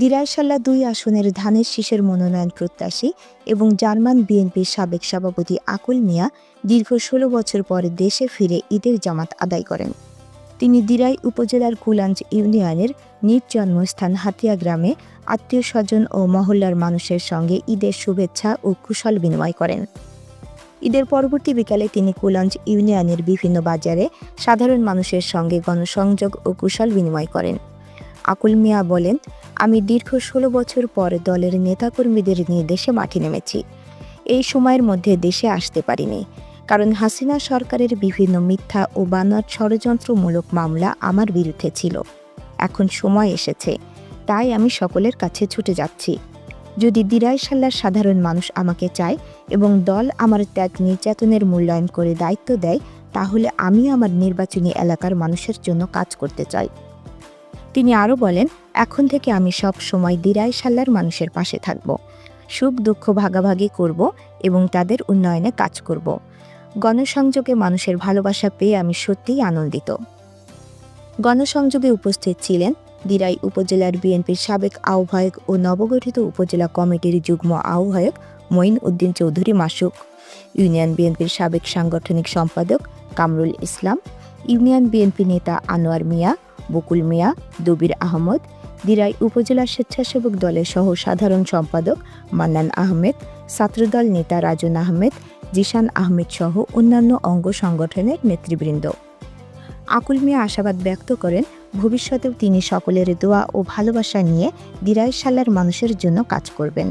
দিরাইশাল্লা ২ আসনের ধানের শীষের মনোনয়ন প্রত্যাশী এবং জার্মান বিএনপির সাবেক সভাপতি আকুল মিয়া দীর্ঘ ১৬ বছর পরে দেশে ফিরে ঈদের জামাত আদায় করেন। তিনি দিরাই উপজেলার কুলাঞ্জ ইউনিয়নের নিজ জন্মস্থান হাতিয়া গ্রামে আত্মীয়স্বজন ও মহল্লার মানুষের সঙ্গে ঈদের শুভেচ্ছা ও কুশল বিনিময় করেন। ঈদের পরবর্তী বিকালে তিনি কুলাঞ্জ ইউনিয়নের বিভিন্ন বাজারে সাধারণ মানুষের সঙ্গে গণসংযোগ ও কুশল বিনিময় করেন। আকুল মিয়া বলেন, আমি দীর্ঘ ১৬ বছর পর দলের নেতাকর্মীদের নিয়ে দেশে মাঠে নেমেছি। এই সময়ের মধ্যে দেশে আসতে পারিনি, কারণ হাসিনা সরকারের বিভিন্ন মিথ্যা ও বানোয়াট ষড়যন্ত্রমূলক মামলা আমার বিরুদ্ধে ছিল। এখন সময় এসেছে, তাই আমি সকলের কাছে ছুটে যাচ্ছি। যদি দিরাইশাল্লার সাধারণ মানুষ আমাকে চায় এবং দল আমার ত্যাগ নির্যাতনের মূল্যায়ন করে দায়িত্ব দেয়, তাহলে আমি আমার নির্বাচনী এলাকার মানুষের জন্য কাজ করতে চাই। তিনি আরও বলেন, এখন থেকে আমি সব সময় দিরাইশাল্লার মানুষের পাশে থাকব, সুখ দুঃখ ভাগাভাগি করব এবং তাদের উন্নয়নে কাজ করব। গণসংযোগে মানুষের ভালোবাসা পেয়ে আমি সত্যিই আনন্দিত। গণসংযোগে উপস্থিত ছিলেন দিরাই উপজেলার বিএনপির সাবেক আহ্বায়ক ও নবগঠিত উপজেলা কমিটির যুগ্ম আহ্বায়ক মঈন উদ্দিন চৌধুরী মাসুক, ইউনিয়ন বিএনপির সাবেক সাংগঠনিক সম্পাদক কামরুল ইসলাম, ইউনিয়ন বিএনপি নেতা আনোয়ার মিয়া, বকুল মিয়া, দবির আহমদ, দিরাই উপজেলা স্বেচ্ছাসেবক দলের সহ সাধারণ সম্পাদক মান্নান আহমেদ, ছাত্রদল নেতা রাজন আহমেদ, জিশান আহমেদ সহ অন্যান্য অঙ্গ সংগঠনের নেতৃবৃন্দ। আকুল মিয়া আশাবাদ ব্যক্ত করেন, ভবিষ্যতেও তিনি সকলের দোয়া ও ভালোবাসা নিয়ে দিরাইশাল্লার মানুষের জন্য কাজ করবেন।